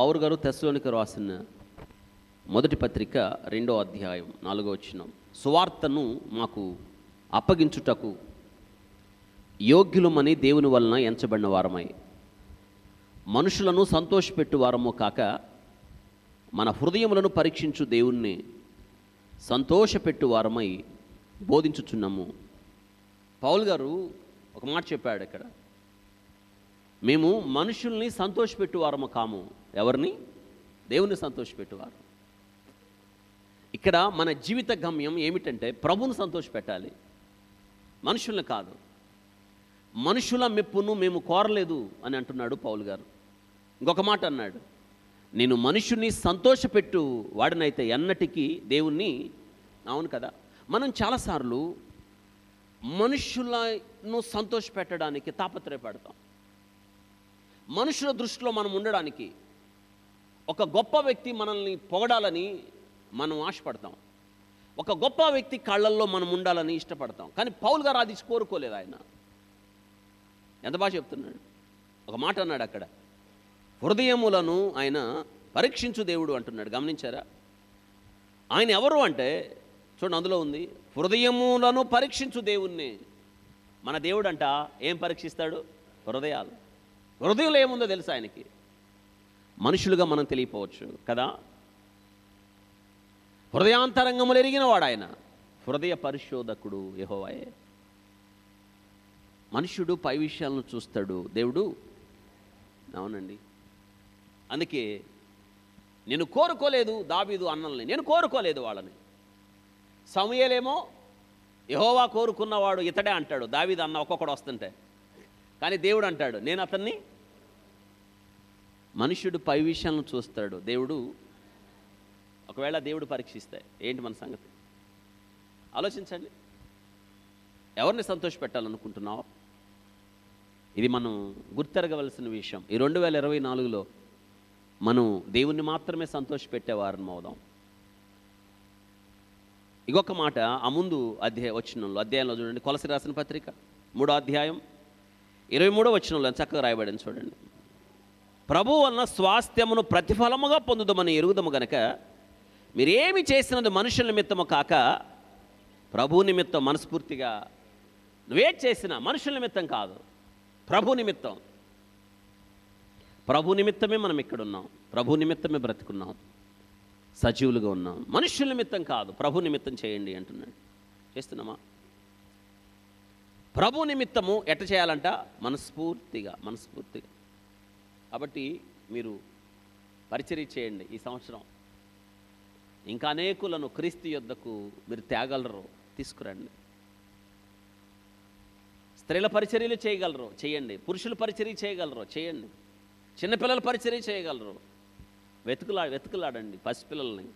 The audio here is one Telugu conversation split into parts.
పౌలు గారు తెస్సలోనికీయులకు రాసిన మొదటి పత్రిక 2వ అధ్యాయం 4వ వచనం. సువార్తను మాకు అప్పగించుటకు యోగ్యులమని దేవుని వలన ఎంచబడిన వారమై మనుషులను సంతోషపెట్టు వారము కాక మన హృదయములను పరీక్షించు దేవుణ్ణి సంతోషపెట్టు వారమై బోధించుచున్నాము. పౌలు గారు ఒక మాట చెప్పాడు ఇక్కడ, మేము మనుషుల్ని సంతోషపెట్టువారము కాము. ఎవరిని? దేవుని సంతోషపెట్టువారు. ఇక్కడ మన జీవిత గమ్యం ఏమిటంటే ప్రభువును సంతోషపెట్టాలి, మనుషుల్ని కాదు. మనుషుల మెప్పును మేము కోరలేదు అని అంటున్నాడు పౌలు గారు. ఇంకొక మాట అన్నాడు, నేను మనుషుని సంతోషపెట్టు వాడినైతే ఎన్నటికీ దేవుణ్ణి. అవును కదా, మనం చాలాసార్లు మనుషులను సంతోషపెట్టడానికి తాపత్రయపడతాం. మనుషుల దృష్టిలో మనం ఉండడానికి, ఒక గొప్ప వ్యక్తి మనల్ని పొగడాలని మనం ఆశపడతాం, ఒక గొప్ప వ్యక్తి కళ్ళల్లో మనం ఉండాలని ఇష్టపడతాం. కానీ పౌలు గారు అది కోరుకోలేదు. ఆయన ఎంత బాగా చెప్తున్నాడు. ఒక మాట అన్నాడు అక్కడ, హృదయములను ఆయన పరీక్షించు దేవుడు అంటున్నాడు. గమనించారా? ఆయన ఎవరు అంటే చూడండి, అందులో ఉంది, హృదయములను పరీక్షించు దేవుణ్ణి. మన దేవుడు అంట ఏం పరీక్షిస్తాడు? హృదయాలు. హృదయంలో ఏముందో తెలుసు ఆయనకి. మనుషులుగా మనం తెలియపోవచ్చు కదా. హృదయాంతరంగములు ఎరిగిన వాడు ఆయన, హృదయ పరిశోధకుడు యెహోవాయే. మనుష్యుడు పై విషయాలను చూస్తాడు, దేవుడు. అవునండి, అందుకే నేను కోరుకోలేదు దావీదు అన్నల్ని, నేను కోరుకోలేదు వాళ్ళని. సమూయేలేమో యెహోవా కోరుకున్నవాడు ఇతడే అంటాడు, దావీదు అన్న ఒక్కొక్కడు వస్తుంటే. కానీ దేవుడు అంటాడు నేను అతన్ని. మనుష్యుడు పై విషయాలను చూస్తాడు, దేవుడు. ఒకవేళ దేవుడు పరీక్షిస్తే ఏంటి మన సంగతి? ఆలోచించండి. ఎవరిని సంతోషపెట్టాలనుకుంటున్నావు? ఇది మనం గుర్తెరగవలసిన విషయం. ఈ 2024లో మనం దేవుణ్ణి మాత్రమే సంతోషపెట్టేవారని అవుదాం. ఇంకొక మాట ఆ ముందు అధ్యాయంలో చూడండి. కొలసి రాసిన పత్రిక 3వ అధ్యాయం 23వ వచనంలో చక్కగా రాయబడింది చూడండి. ప్రభు వలన స్వాస్థ్యమును ప్రతిఫలముగా పొందుదమని ఎరుగుదము గనక మీరేమి చేసినది మనుషుల నిమిత్తము కాక ప్రభు నిమిత్తం మనస్ఫూర్తిగా. నువ్వే చేసినా మనుషుల నిమిత్తం కాదు, ప్రభు నిమిత్తం. ప్రభు నిమిత్తమే మనం ఇక్కడ ఉన్నాం, ప్రభు నిమిత్తమే బ్రతుకున్నాం, సజీవులుగా ఉన్నాం. మనుషుల నిమిత్తం కాదు, ప్రభు నిమిత్తం చేయండి అంటున్నాడు. చేస్తున్నామా? ప్రభు నిమిత్తము ఎట్ట చేయాలంట? మనస్ఫూర్తిగా. కాబట్టి మీరు పరిచర్య చేయండి ఈ సంవత్సరం. ఇంకా అనేకులను క్రీస్తు యొద్దకు మీరు తేగలరు, తీసుకురండి. స్త్రీల పరిచర్యలు చేయగలరు, చేయండి. పురుషుల పరిచర్య చేయగలరు, చేయండి. చిన్నపిల్లల పరిచర్య చేయగలరు. వెతుకులాడండి, పసిపిల్లల్ని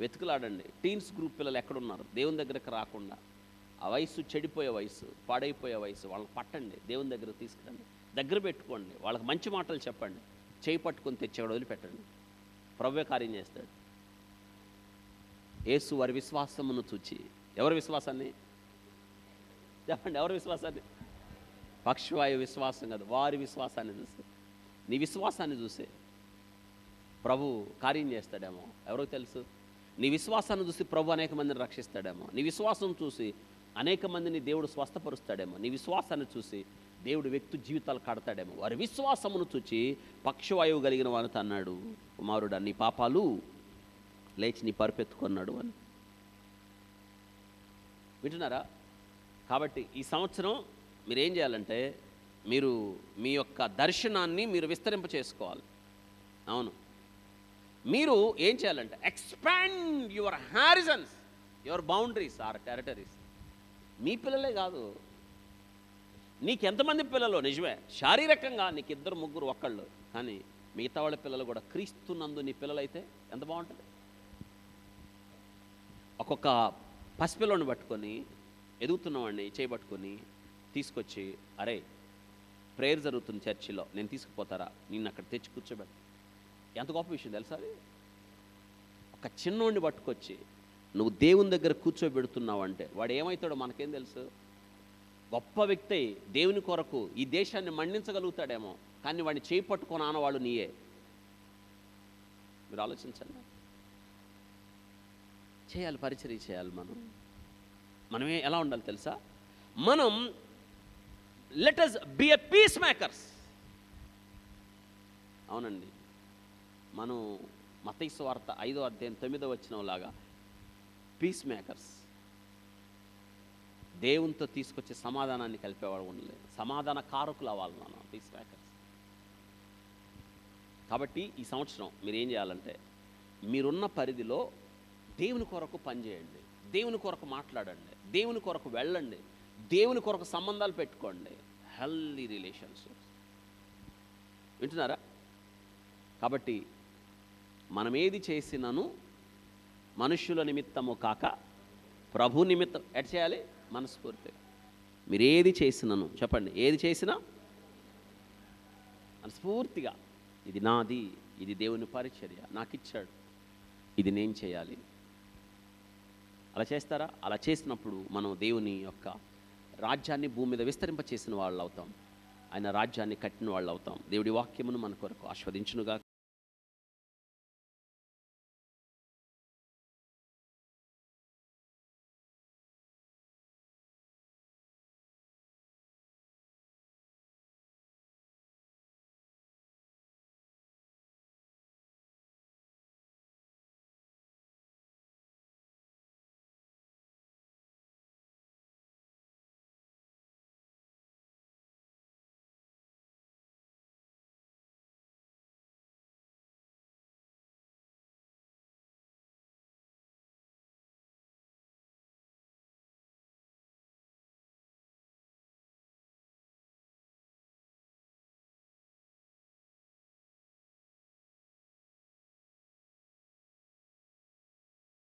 వెతుకులాడండి. టీన్స్ గ్రూప్ పిల్లలు ఎక్కడున్నారు? దేవుని దగ్గరకు రాకుండా, ఆ వయసు చెడిపోయే వయసు, పాడైపోయే వయసు, వాళ్ళని పట్టండి, దేవుని దగ్గరకు తీసుకురండి, దగ్గర పెట్టుకోండి, వాళ్ళకి మంచి మాటలు చెప్పండి. చేయి పట్టుకొని తెచ్చేవాడు వదిలిపెట్టండి, ప్రభువే కార్యం చేస్తాడు. యేసు వారి విశ్వాసమును చూచి, ఎవరి విశ్వాసాన్ని చెప్పండి? ఎవరి విశ్వాసాన్ని? పక్షవాయు విశ్వాసం కాదు, వారి విశ్వాసాన్ని చూసి, నీ విశ్వాసాన్ని చూసే ప్రభు కార్యం చేస్తాడేమో, ఎవరికి తెలుసు. నీ విశ్వాసాన్ని చూసి ప్రభు అనేక మందిని రక్షిస్తాడేమో. నీ విశ్వాసం చూసి అనేక మందిని దేవుడు స్వస్థపరుస్తాడేమో. నీ విశ్వాసాన్ని చూసి దేవుడు వ్యక్తి జీవితాలు కడతాడేమో. వారి విశ్వాసమును చూచి పక్షవాయువు కలిగిన వానితో అన్నాడు, కుమారుడా నీ పాపాలు లేచి నీ పరుపెత్తుకున్నాడు అని. వింటున్నారా? కాబట్టి ఈ సంవత్సరం మీరు ఏం చేయాలంటే, మీరు మీ యొక్క దర్శనాన్ని మీరు విస్తరింప చేసుకోవాలి. అవును, మీరు ఏం చేయాలంటే expand your horizons, your boundaries or territories. మీ పిల్లలే కాదు, నీకెంతమంది పిల్లలు నిజమే, శారీరకంగా నీకు 2, 3, ఒక్కళ్ళు, కానీ మిగతా వాళ్ళ పిల్లలు కూడా క్రీస్తునందు నీ పిల్లలైతే ఎంత బాగుంటుంది. ఒక్కొక్క పసిపిల్లని పట్టుకొని ఎదుగుతున్నవాడిని చేయబట్టుకొని తీసుకొచ్చి, అరే ప్రేయర్ జరుగుతుంది చర్చిలో, నేను తీసుకుపోతారా, నిన్ను అక్కడ తెచ్చి కూర్చోబెట్టు. ఎంత గొప్ప విషయం తెలుసా అది? ఒక చిన్నోడిని పట్టుకొచ్చి నువ్వు దేవుని దగ్గర కూర్చోబెడుతున్నావు అంటే వాడు ఏమవుతాడో మనకేం తెలుసు. గొప్ప వ్యక్తి దేవుని కొరకు ఈ దేశాన్ని మండించగలుగుతాడేమో, కానీ వాడిని చేయి పట్టుకొని ఆనవాళ్ళు నీయే. మీరు ఆలోచించండి. చేయాలి, పరిచర్య చేయాలి. మనమే ఎలా ఉండాలి తెలుసా? మనం let us be a peacemakers. అవునండి, మనం మత్తయి సువార్త 5వ అధ్యాయం 9వ వచనంలాగా పీస్ మేకర్స్. దేవునితో తీసుకొచ్చే సమాధానాన్ని కలిపేవాడు ఉండలేదు. సమాధాన కారకులు అవ్వాలి మనం, పీస్ మేకర్స్. కాబట్టి ఈ సంవత్సరం మీరు ఏం చేయాలంటే, మీరున్న పరిధిలో దేవుని కొరకు పనిచేయండి, దేవుని కొరకు మాట్లాడండి, దేవుని కొరకు వెళ్ళండి, దేవుని కొరకు సంబంధాలు పెట్టుకోండి. Healthy relationships. వింటున్నారా? కాబట్టి మనం ఏది చేసినను మనుష్యుల నిమిత్తము కాక ప్రభు నిమిత్తం ఎట్ చేయాలి, మనస్ఫూర్తిగా. మీరు ఏది చేసినను చెప్పండి, ఏది చేసినా మనస్ఫూర్తిగా, ఇది నాది, ఇది దేవుని పరిచర్య, నాకు ఇచ్చాడు, ఇది నేను చేయాలి. అలా చేస్తారా? అలా చేసినప్పుడు మనం దేవుని యొక్క రాజ్యాన్ని భూమి మీద విస్తరింపచేసిన వాళ్ళు అవుతాం, ఆయన రాజ్యాన్ని కట్టిన వాళ్ళు అవుతాం. దేవుడి వాక్యమును మన కొరకు ఆస్వాదించునుగా.